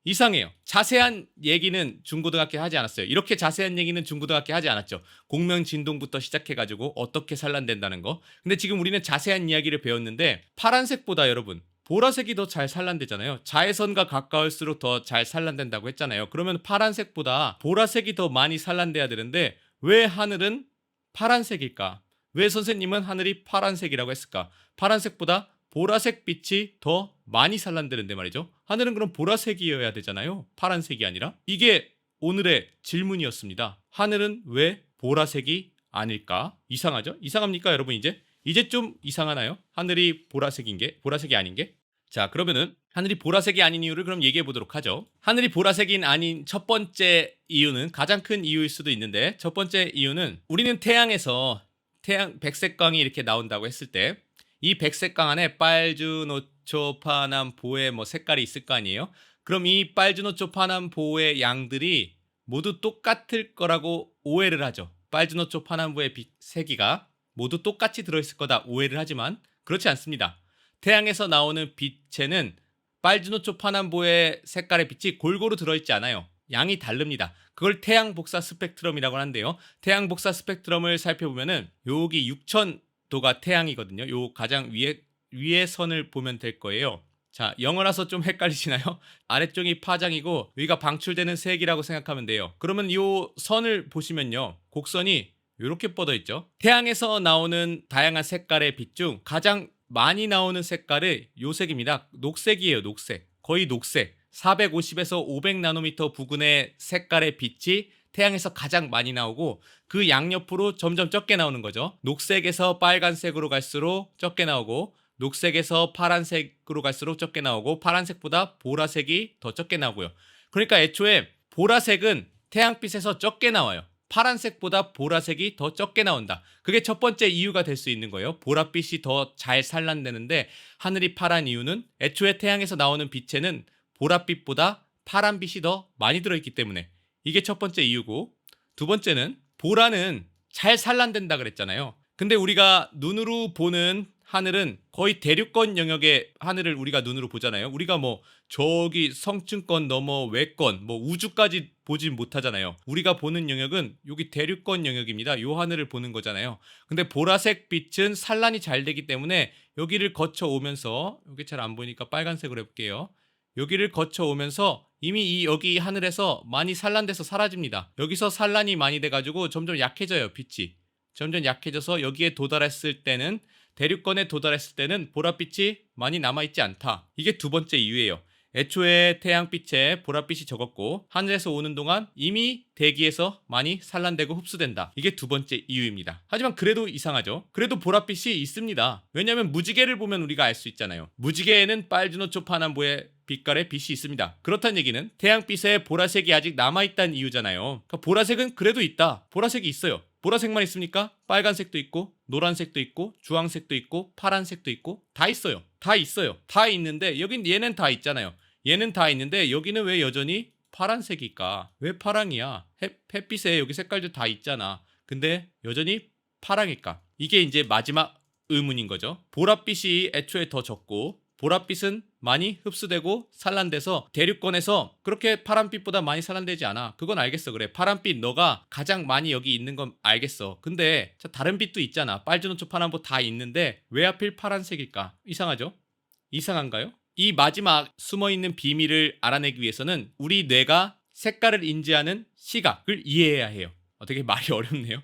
이상해요. 자세한 얘기는 중고등학교 하지 않았어요. 이렇게 자세한 얘기는 중고등학교 하지 않았죠. 공명진동부터 시작해가지고 어떻게 산란된다는 거. 근데 지금 우리는 자세한 이야기를 배웠는데 파란색보다 여러분 보라색이 더 잘 산란되잖아요. 자외선과 가까울수록 더 잘 산란된다고 했잖아요. 그러면 파란색보다 보라색이 더 많이 산란돼야 되는데 왜 하늘은 파란색일까? 왜 선생님은 하늘이 파란색이라고 했을까? 파란색보다 보라색 빛이 더 많이 산란되는데 말이죠. 하늘은 그럼 보라색이어야 되잖아요. 파란색이 아니라. 이게 오늘의 질문이었습니다. 하늘은 왜 보라색이 아닐까? 이상하죠? 이상합니까, 여러분? 이제 좀 이상하나요? 하늘이 보라색인 게, 보라색이 아닌 게? 자, 그러면은 하늘이 보라색이 아닌 이유를 그럼 얘기해 보도록 하죠. 하늘이 보라색이 아닌 첫 번째 이유는 가장 큰 이유일 수도 있는데, 첫 번째 이유는 우리는 태양에서 백색광이 이렇게 나온다고 했을 때 이 백색광 안에 빨주노초 파남 보의 뭐 색깔이 있을 거 아니에요? 그럼 이 빨주노초 파남 보의 양들이 모두 똑같을 거라고 오해를 하죠. 빨주노초 파남보의 세기가 모두 똑같이 들어있을 거다 오해를 하지만 그렇지 않습니다. 태양에서 나오는 빛에는 빨주노초 파남보의 색깔의 빛이 골고루 들어있지 않아요. 양이 다릅니다. 그걸 태양 복사 스펙트럼이라고 하는데요. 태양 복사 스펙트럼을 살펴보면은 여기 6000도가 태양이거든요. 요 가장 위에 선을 보면 될 거예요. 자, 영어라서 좀 헷갈리시나요? 아래쪽이 파장이고 여기가 방출되는 색이라고 생각하면 돼요. 그러면 이 선을 보시면요. 곡선이 이렇게 뻗어 있죠. 태양에서 나오는 다양한 색깔의 빛 중 가장 많이 나오는 색깔이 요 색입니다. 녹색이에요. 녹색. 거의 녹색. 450에서 500 나노미터 부근의 색깔의 빛이 태양에서 가장 많이 나오고 그 양옆으로 점점 적게 나오는 거죠. 녹색에서 빨간색으로 갈수록 적게 나오고 녹색에서 파란색으로 갈수록 적게 나오고 파란색보다 보라색이 더 적게 나오고요. 그러니까 애초에 보라색은 태양빛에서 적게 나와요. 파란색보다 보라색이 더 적게 나온다. 그게 첫 번째 이유가 될 수 있는 거예요. 보랏빛이 더 잘 산란되는데 하늘이 파란 이유는 애초에 태양에서 나오는 빛에는 보랏빛보다 파란빛이 더 많이 들어있기 때문에 이게 첫 번째 이유고 두 번째는 보라는 잘 산란된다 그랬잖아요. 근데 우리가 눈으로 보는 하늘은 거의 대륙권 영역의 하늘을 우리가 눈으로 보잖아요. 우리가 뭐 저기 성층권 넘어 외권 뭐 우주까지 보진 못하잖아요. 우리가 보는 영역은 여기 대륙권 영역입니다. 요 하늘을 보는 거잖아요. 근데 보라색 빛은 산란이 잘 되기 때문에 여기를 거쳐 오면서 여기 잘 안 보이니까 빨간색으로 해볼게요. 여기를 거쳐 오면서 이미 여기 하늘에서 많이 산란돼서 사라집니다. 여기서 산란이 많이 돼가지고 점점 약해져요. 빛이. 점점 약해져서 여기에 도달했을 때는 대륙권에 도달했을 때는 보랏빛이 많이 남아있지 않다. 이게 두 번째 이유예요. 애초에 태양빛에 보랏빛이 적었고 하늘에서 오는 동안 이미 대기에서 많이 산란되고 흡수된다. 이게 두 번째 이유입니다. 하지만 그래도 이상하죠. 그래도 보랏빛이 있습니다. 왜냐하면 무지개를 보면 우리가 알 수 있잖아요. 무지개에는 빨주노초 파남보의 빛깔의 빛이 있습니다. 그렇다는 얘기는 태양빛에 보라색이 아직 남아있다는 이유잖아요. 그러니까 보라색은 그래도 있다. 보라색이 있어요. 보라색만 있습니까? 빨간색도 있고 노란색도 있고 주황색도 있고 파란색도 있고 다 있어요. 다 있어요. 다 있는데 여긴 얘는 다 있잖아요. 얘는 다 있는데 여기는 왜 여전히 파란색일까? 왜 파랑이야? 햇빛에 여기 색깔도 다 있잖아. 근데 여전히 파랑일까? 이게 이제 마지막 의문인 거죠. 보랏빛이 애초에 더 적고 보랏빛은 많이 흡수되고 산란돼서 대륙권에서 그렇게 파란빛보다 많이 산란되지 않아. 그건 알겠어. 그래. 파란빛 너가 가장 많이 여기 있는 건 알겠어. 근데 다른 빛도 있잖아. 빨주노초 파남보 다 있는데 왜 하필 파란색일까? 이상하죠? 이상한가요? 이 마지막 숨어있는 비밀을 알아내기 위해서는 우리 뇌가 색깔을 인지하는 시각을 이해해야 해요. 되게 말이 어렵네요.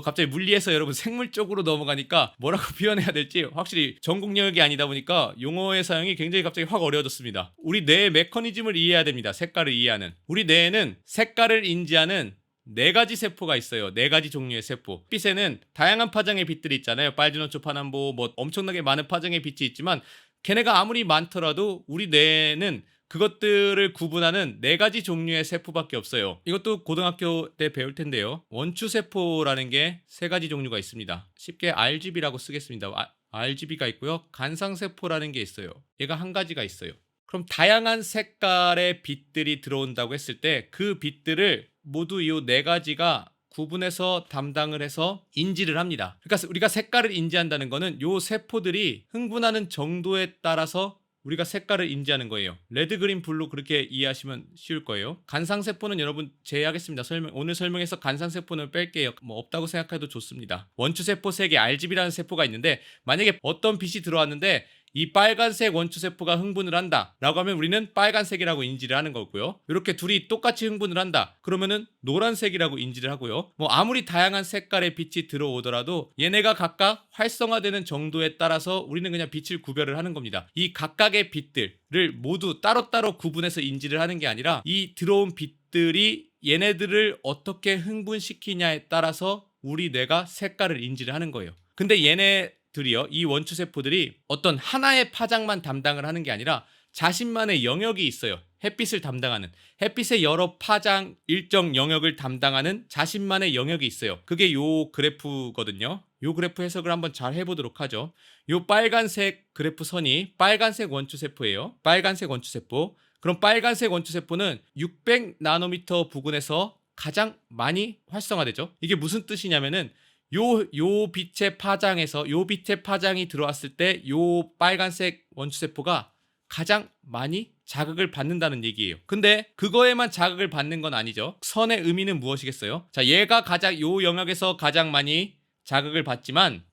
갑자기 물리에서 여러분 생물 쪽으로 넘어가니까 뭐라고 표현해야 될지 확실히 전공 영역이 아니다 보니까 용어의 사용이 굉장히 갑자기 확 어려워졌습니다. 우리 뇌의 메커니즘을 이해해야 됩니다. 색깔을 이해하는. 우리 뇌에는 색깔을 인지하는 네 가지 세포가 있어요. 네 가지 종류의 세포. 빛에는 다양한 파장의 빛들이 있잖아요. 빨주노초 파남보 뭐 엄청나게 많은 파장의 빛이 있지만 걔네가 아무리 많더라도 우리 뇌에는 그것들을 구분하는 4가지 종류의 세포밖에 없어요. 이것도 고등학교 때 배울 텐데요. 원추세포라는 게 3가지 종류가 있습니다. 쉽게 RGB라고 쓰겠습니다. RGB가 있고요. 간상세포라는 게 있어요. 얘가 한 가지가 있어요. 그럼 다양한 색깔의 빛들이 들어온다고 했을 때 그 빛들을 모두 이 4가지가 구분해서 담당을 해서 인지를 합니다. 그러니까 우리가 색깔을 인지한다는 거는 이 세포들이 흥분하는 정도에 따라서 우리가 색깔을 인지하는 거예요. 레드, 그린, 블루 그렇게 이해하시면 쉬울 거예요. 간상세포는 여러분 제외하겠습니다. 오늘 설명해서 간상세포는 뺄게요. 뭐 없다고 생각해도 좋습니다. 원추세포 세계 RGB라는 세포가 있는데 만약에 어떤 빛이 들어왔는데 이 빨간색 원추세포가 흥분을 한다 라고 하면 우리는 빨간색이라고 인지를 하는 거고요. 이렇게 둘이 똑같이 흥분을 한다 그러면은 노란색이라고 인지를 하고요. 뭐 아무리 다양한 색깔의 빛이 들어오더라도 얘네가 각각 활성화되는 정도에 따라서 우리는 그냥 빛을 구별을 하는 겁니다. 이 각각의 빛들을 모두 따로따로 구분해서 인지를 하는 게 아니라 이 들어온 빛들이 얘네들을 어떻게 흥분시키냐에 따라서 우리 뇌가 색깔을 인지를 하는 거예요. 근데 얘네들이요, 이 원추세포들이 어떤 하나의 파장만 담당을 하는 게 아니라 자신만의 영역이 있어요. 햇빛을 담당하는, 햇빛의 여러 파장 일정 영역을 담당하는 자신만의 영역이 있어요. 그게 요 그래프거든요. 요 그래프 해석을 한번 잘 해보도록 하죠. 요 빨간색 그래프 선이 빨간색 원추세포예요. 빨간색 원추세포. 그럼 빨간색 원추세포는 600나노미터 부근에서 가장 많이 활성화되죠. 이게 무슨 뜻이냐면은 요 빛의 파장에서 요 빛의 파장이 들어왔을 때 요 빨간색 원추세포가 가장 많이 자극을 받는다는 얘기예요. 근데 그거에만 자극을 받는 건 아니죠. 선의 의미는 무엇이겠어요? 자, 얘가 가장 요 영역에서 가장 많이 자극을 받지만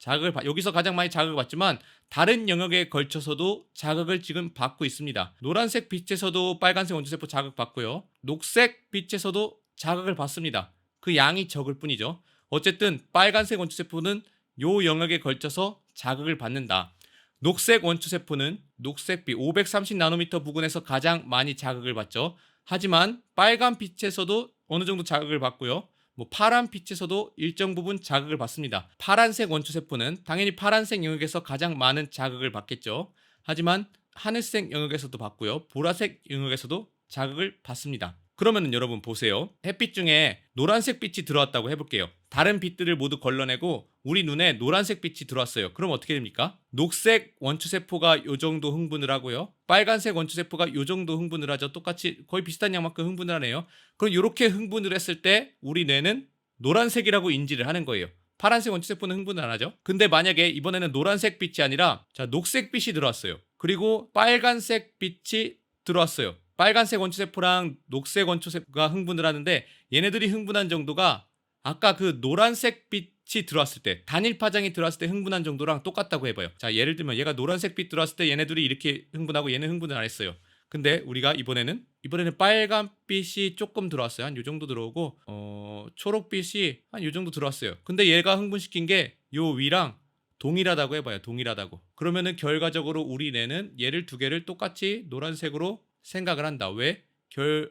여기서 가장 많이 자극을 받지만 다른 영역에 걸쳐서도 자극을 지금 받고 있습니다. 노란색 빛에서도 빨간색 원추세포 자극받고요. 녹색 빛에서도 자극을 받습니다. 그 양이 적을 뿐이죠. 어쨌든 빨간색 원추세포는 요 영역에 걸쳐서 자극을 받는다. 녹색 원추세포는 녹색빛 530나노미터 부근에서 가장 많이 자극을 받죠. 하지만 빨간 빛에서도 어느 정도 자극을 받고요. 뭐 파란 빛에서도 일정 부분 자극을 받습니다. 파란색 원추세포는 당연히 파란색 영역에서 가장 많은 자극을 받겠죠. 하지만 하늘색 영역에서도 받고요. 보라색 영역에서도 자극을 받습니다. 그러면은 여러분 보세요. 햇빛 중에 노란색 빛이 들어왔다고 해볼게요. 다른 빛들을 모두 걸러내고 우리 눈에 노란색 빛이 들어왔어요. 그럼 어떻게 됩니까? 녹색 원추세포가 요 정도 흥분을 하고요. 빨간색 원추세포가 요 정도 흥분을 하죠. 똑같이 거의 비슷한 양만큼 흥분을 하네요. 그럼 이렇게 흥분을 했을 때 우리 뇌는 노란색이라고 인지를 하는 거예요. 파란색 원추세포는 흥분을 안 하죠. 근데 만약에 이번에는 노란색 빛이 아니라 녹색 빛이 들어왔어요. 그리고 빨간색 빛이 들어왔어요. 빨간색 원추세포랑 녹색 원추세포가 흥분을 하는데 얘네들이 흥분한 정도가 아까 그 노란색 빛이 들어왔을 때 단일 파장이 들어왔을 때 흥분한 정도랑 똑같다고 해봐요. 자, 예를 들면 얘가 노란색 빛 들어왔을 때 얘네들이 이렇게 흥분하고 얘는 흥분을 안 했어요. 근데 우리가 이번에는 빨간빛이 조금 들어왔어요. 한 요 정도 들어오고 초록빛이 한 요 정도 들어왔어요. 근데 얘가 흥분시킨 게 요 위랑 동일하다고 해봐요. 동일하다고. 그러면은 결과적으로 우리 뇌는 얘를 두 개를 똑같이 노란색으로 생각을 한다. 왜?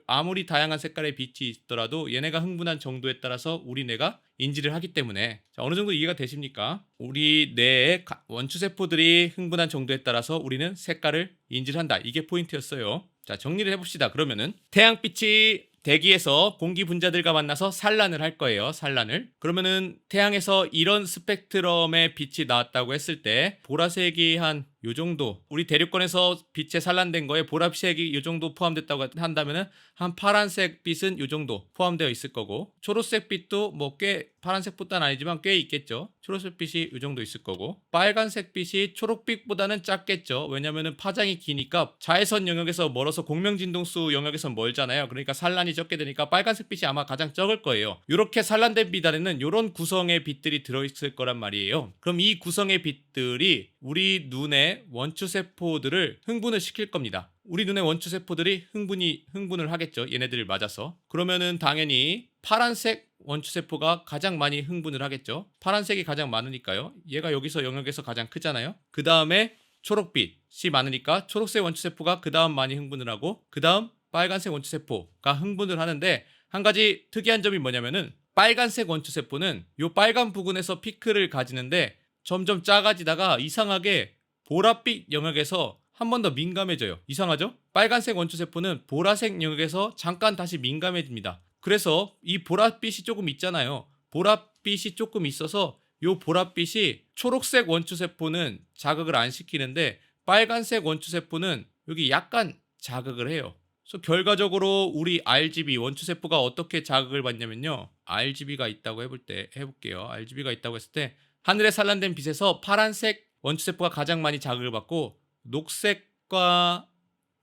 아무리 다양한 색깔의 빛이 있더라도 얘네가 흥분한 정도에 따라서 우리 뇌가 인지를 하기 때문에. 자, 어느 정도 이해가 되십니까? 우리 뇌의 원추세포들이 흥분한 정도에 따라서 우리는 색깔을 인지를 한다. 이게 포인트였어요. 자, 정리를 해봅시다. 그러면은 태양빛이 대기에서 공기 분자들과 만나서 산란을 할 거예요. 산란을. 그러면은 태양에서 이런 스펙트럼의 빛이 나왔다고 했을 때 보라색이 한 요 정도, 우리 대륙권에서 빛에 산란된 거에 보라색이 요 정도 포함됐다고 한다면은 한 파란색 빛은 요 정도 포함되어 있을 거고, 초록색 빛도 뭐 꽤 파란색보다는 아니지만 꽤 있겠죠. 초록색 빛이 요 정도 있을 거고, 빨간색 빛이 초록빛보다는 작겠죠. 왜냐면은 파장이 기니까 자외선 영역에서 멀어서 공명진동수 영역에서 멀잖아요. 그러니까 산란이 적게 되니까 빨간색 빛이 아마 가장 적을 거예요. 요렇게 산란된 빛 안에는 요런 구성의 빛들이 들어있을 거란 말이에요. 그럼 이 구성의 빛들이 우리 눈의 원추세포들을 흥분을 시킬 겁니다. 우리 눈의 원추세포들이 흥분을 하겠죠. 얘네들을 맞아서. 그러면은 당연히 파란색 원추세포가 가장 많이 흥분을 하겠죠. 파란색이 가장 많으니까요. 얘가 여기서 영역에서 가장 크잖아요. 그 다음에 초록빛이 많으니까 초록색 원추세포가 그 다음 많이 흥분을 하고, 그 다음 빨간색 원추세포가 흥분을 하는데, 한 가지 특이한 점이 뭐냐면은 빨간색 원추세포는 요 빨간 부분에서 피크를 가지는데 점점 작아지다가 이상하게 보랏빛 영역에서 한 번 더 민감해져요. 이상하죠? 빨간색 원초세포는 보라색 영역에서 잠깐 다시 민감해집니다. 그래서 이 보랏빛이 조금 있잖아요. 보랏빛이 조금 있어서 요 보랏빛이 초록색 원초세포는 자극을 안 시키는데 빨간색 원초세포는 여기 약간 자극을 해요. 그래서 결과적으로 우리 RGB 원초세포가 어떻게 자극을 받냐면요. RGB가 있다고 해볼게요. RGB가 있다고 했을 때 하늘에 산란된 빛에서 파란색 원초세포가 가장 많이 자극을 받고 녹색과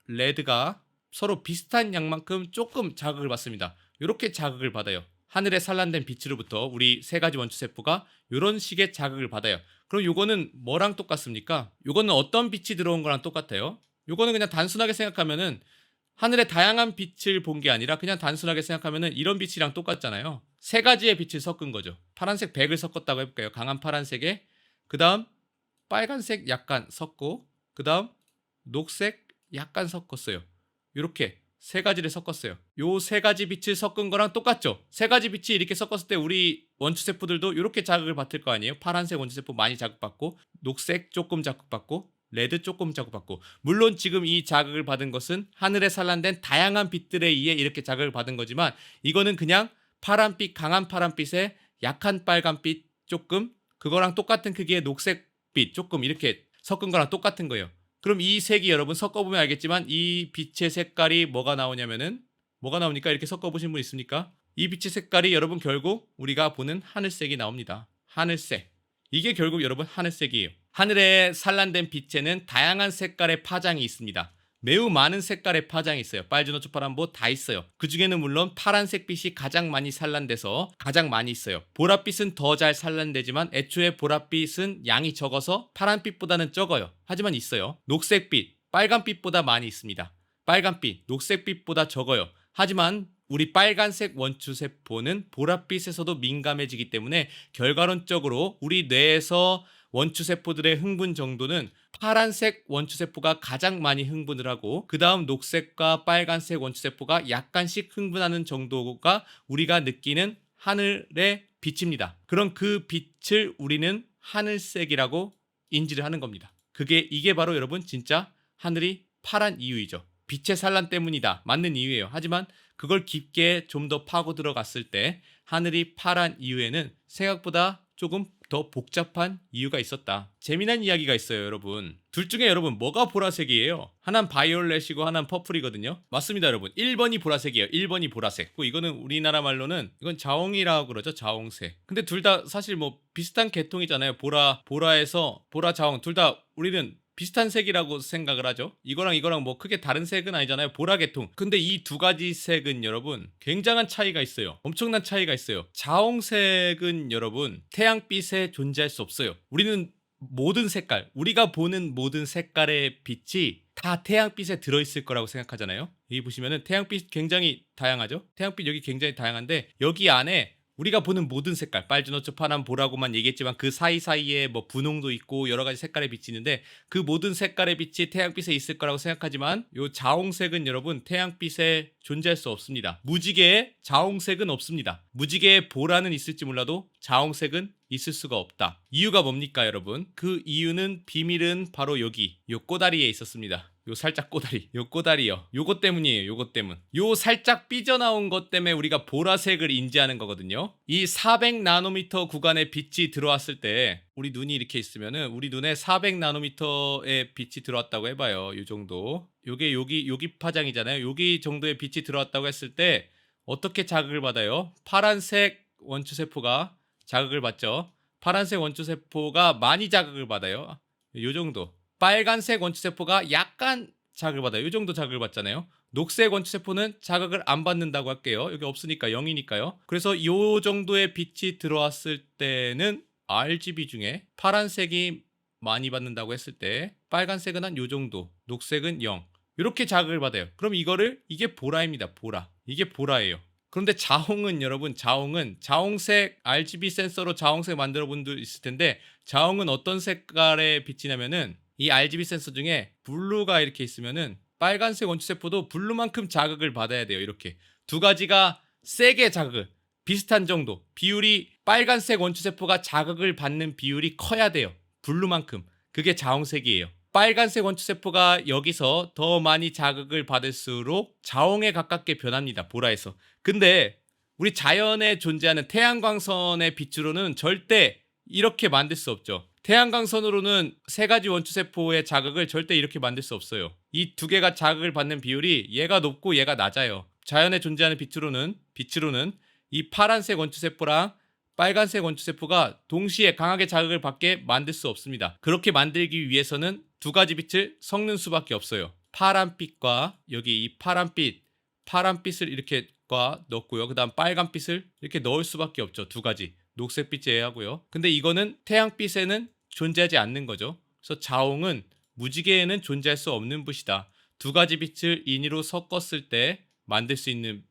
레드가 서로 비슷한 양만큼 조금 자극을 받습니다. 이렇게 자극을 받아요. 하늘에 산란된 빛으로부터 우리 세 가지 원초세포가 이런 식의 자극을 받아요. 그럼 요거는 뭐랑 똑같습니까? 요거는 어떤 빛이 들어온 거랑 똑같아요. 요거는 그냥 단순하게 생각하면은 하늘의 다양한 빛을 본 게 아니라 그냥 단순하게 생각하면은 이런 빛이랑 똑같잖아요. 세 가지의 빛을 섞은 거죠. 파란색 100을 섞었다고 해볼까요? 강한 파란색에 그 다음 빨간색 약간 섞고 그 다음 녹색 약간 섞었어요. 이렇게 세 가지를 섞었어요. 요 세 가지 빛을 섞은 거랑 똑같죠? 세 가지 빛이 이렇게 섞었을 때 우리 원초세포들도 이렇게 자극을 받을 거 아니에요? 파란색 원초세포 많이 자극받고 녹색 조금 자극받고 레드 조금 자극받고 물론 지금 이 자극을 받은 것은 하늘에 산란된 다양한 빛들에 의해 이렇게 자극을 받은 거지만 이거는 그냥 파란빛 강한 파란빛에 약한 빨간빛 조금 그거랑 똑같은 크기의 녹색빛 조금 이렇게 섞은 거랑 똑같은 거예요. 그럼 이 색이 여러분 섞어보면 알겠지만 이 빛의 색깔이 뭐가 나오냐면은 뭐가 나옵니까? 이렇게 섞어보신 분 있습니까? 이 빛의 색깔이 여러분 결국 우리가 보는 하늘색이 나옵니다. 하늘색. 이게 결국 여러분 하늘색이에요. 하늘에 산란된 빛에는 다양한 색깔의 파장이 있습니다. 매우 많은 색깔의 파장이 있어요. 빨주노초 파란보 다 있어요. 그 중에는 물론 파란색 빛이 가장 많이 산란돼서 가장 많이 있어요. 보랏빛은 더 잘 산란되지만 애초에 보랏빛은 양이 적어서 파란빛보다는 적어요. 하지만 있어요. 녹색빛, 빨간빛보다 많이 있습니다. 빨간빛, 녹색빛보다 적어요. 하지만 우리 빨간색 원초세포는 보랏빛에서도 민감해지기 때문에 결과론적으로 우리 뇌에서 원초세포들의 흥분 정도는 파란색 원초세포가 가장 많이 흥분을 하고 그 다음 녹색과 빨간색 원초세포가 약간씩 흥분하는 정도가 우리가 느끼는 하늘의 빛입니다. 그럼 그 빛을 우리는 하늘색이라고 인지를 하는 겁니다. 이게 바로 여러분 진짜 하늘이 파란 이유이죠. 빛의 산란 때문이다. 맞는 이유예요. 하지만 그걸 깊게 좀 더 파고 들어갔을 때 하늘이 파란 이유에는 생각보다 조금 더 복잡한 이유가 있었다. 재미난 이야기가 있어요, 여러분. 둘 중에 여러분 뭐가 보라색이에요? 하나는 바이올렛이고 하나는 퍼플이거든요. 맞습니다, 여러분. 1번이 보라색이에요. 1번이 보라색. 이거는 우리나라 말로는 이건 자홍이라고 그러죠. 자홍색. 근데 둘 다 사실 뭐 비슷한 계통이잖아요. 보라에서 보라 자홍 둘 다 우리는 비슷한 색이라고 생각을 하죠. 이거랑 뭐 크게 다른 색은 아니잖아요. 보라 계통. 근데 이 두 가지 색은 여러분 굉장한 차이가 있어요. 엄청난 차이가 있어요. 자홍색은 여러분 태양빛에 존재할 수 없어요. 우리는 모든 색깔, 우리가 보는 모든 색깔의 빛이 다 태양빛에 들어있을 거라고 생각하잖아요. 여기 보시면은 태양빛 굉장히 다양하죠. 태양빛 여기 굉장히 다양한데 여기 안에 우리가 보는 모든 색깔, 빨주노초 파란 보라고만 얘기했지만 그 사이사이에 뭐 분홍도 있고 여러 가지 색깔의 빛이 있는데 그 모든 색깔의 빛이 태양빛에 있을 거라고 생각하지만 요 자홍색은 여러분 태양빛에 존재할 수 없습니다. 무지개에 자홍색은 없습니다. 무지개에 보라는 있을지 몰라도 자홍색은 있을 수가 없다. 이유가 뭡니까 여러분? 그 이유는 비밀은 바로 여기 요 꼬다리에 있었습니다. 요 살짝 꼬다리, 요 꼬다리요. 요것 때문이에요. 요것 때문. 요 살짝 삐져나온 것 때문에 우리가 보라색을 인지하는 거거든요. 이 400나노미터 구간의 빛이 들어왔을 때 우리 눈이 이렇게 있으면은 우리 눈에 400나노미터의 빛이 들어왔다고 해봐요. 요 정도. 요게 여기 파장이잖아요. 여기 정도의 빛이 들어왔다고 했을 때 어떻게 자극을 받아요? 파란색 원초세포가 자극을 받죠. 파란색 원초세포가 많이 자극을 받아요. 요 정도. 빨간색 원초세포가 약간 자극을 받아요. 이 정도 자극을 받잖아요. 녹색 원초세포는 자극을 안 받는다고 할게요. 여기 없으니까 0이니까요. 그래서 이 정도의 빛이 들어왔을 때는 RGB 중에 파란색이 많이 받는다고 했을 때 빨간색은 한 이 정도, 녹색은 0. 이렇게 자극을 받아요. 그럼 이게 보라입니다. 보라. 이게 보라예요. 그런데 자홍은 여러분 자홍색 RGB 센서로 자홍색 만들어 본 분도 있을 텐데 자홍은 어떤 색깔의 빛이냐면은 이 RGB 센서 중에 블루가 이렇게 있으면은 빨간색 원초세포도 블루만큼 자극을 받아야 돼요. 이렇게 두 가지가 세게 자극을 비슷한 정도 비율이 빨간색 원초세포가 자극을 받는 비율이 커야 돼요. 블루만큼. 그게 자홍색이에요. 빨간색 원투세포가 여기서 더 많이 자극을 받을수록 자옹에 가깝게 변합니다. 보라에서. 근데 우리 자연에 존재하는 태양광선의 빛으로는 절대 이렇게 만들 수 없죠. 태양광선으로는 세 가지 원투세포의 자극을 절대 이렇게 만들 수 없어요. 이 두 개가 자극을 받는 비율이 얘가 높고 얘가 낮아요. 자연에 존재하는 빛으로는 이 파란색 원투세포랑 빨간색 원투세포가 동시에 강하게 자극을 받게 만들 수 없습니다. 그렇게 만들기 위해서는 두 가지 빛을 섞는 수밖에 없어요. 파란빛과 여기 이 파란빛을 이렇게 넣고요. 그 다음 빨간빛을 이렇게 넣을 수밖에 없죠. 두 가지. 녹색빛 제외하고요. 근데 이거는 태양빛에는 존재하지 않는 거죠. 그래서 자옹은 무지개에는 존재할 수 없는 빛이다. 두 가지 빛을 인위로 섞었을 때 만들 수 있는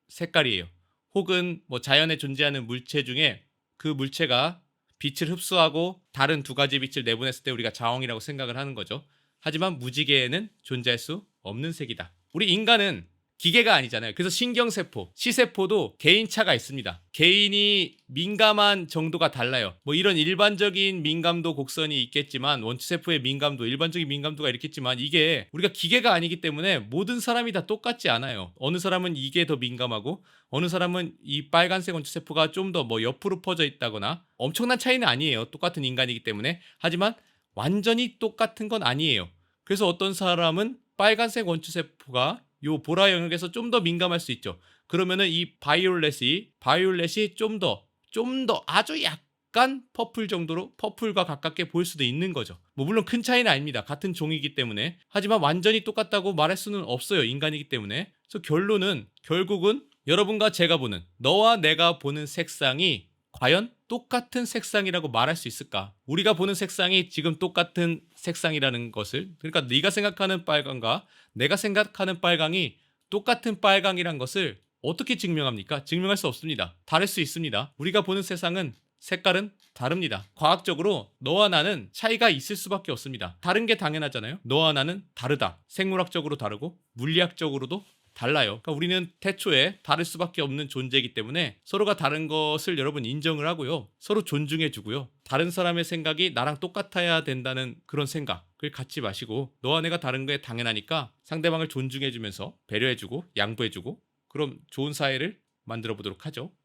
색깔이에요. 혹은 뭐 자연에 존재하는 물체 중에 그 물체가 빛을 흡수하고 다른 두 가지 빛을 내보냈을 때 우리가 자옹이라고 생각을 하는 거죠. 하지만 무지개에는 존재할 수 없는 색이다. 우리 인간은 기계가 아니잖아요. 그래서 신경세포, 시세포도 개인차가 있습니다. 개인이 민감한 정도가 달라요. 뭐 이런 일반적인 민감도 곡선이 있겠지만 원투세포의 민감도, 일반적인 민감도가 있겠지만 이게 우리가 기계가 아니기 때문에 모든 사람이 다 똑같지 않아요. 어느 사람은 이게 더 민감하고 어느 사람은 이 빨간색 원투세포가 좀 더 뭐 옆으로 퍼져 있다거나 엄청난 차이는 아니에요. 똑같은 인간이기 때문에. 하지만 완전히 똑같은 건 아니에요. 그래서 어떤 사람은 빨간색 원투세포가 요 보라 영역에서 좀 더 민감할 수 있죠. 그러면은 이 바이올렛이 좀 더 아주 약간 퍼플 정도로 퍼플과 가깝게 보일 수도 있는 거죠. 뭐 물론 큰 차이는 아닙니다. 같은 종이기 때문에. 하지만 완전히 똑같다고 말할 수는 없어요. 인간이기 때문에. 그래서 결국은 여러분과 제가 보는, 너와 내가 보는 색상이 과연 똑같은 색상이라고 말할 수 있을까? 우리가 보는 색상이 지금 똑같은 색상이라는 것을, 그러니까 네가 생각하는 빨강과 내가 생각하는 빨강이 똑같은 빨강이란 것을 어떻게 증명합니까? 증명할 수 없습니다. 다를 수 있습니다. 우리가 보는 세상은 색깔은 다릅니다. 과학적으로 너와 나는 차이가 있을 수밖에 없습니다. 다른 게 당연하잖아요. 너와 나는 다르다. 생물학적으로 다르고 물리학적으로도 달라요. 그러니까 우리는 태초에 다를 수밖에 없는 존재이기 때문에 서로가 다른 것을 여러분 인정을 하고요. 서로 존중해 주고요. 다른 사람의 생각이 나랑 똑같아야 된다는 그런 생각을 갖지 마시고 너와 내가 다른 게 당연하니까 상대방을 존중해 주면서 배려해 주고 양보해 주고 그럼 좋은 사회를 만들어 보도록 하죠.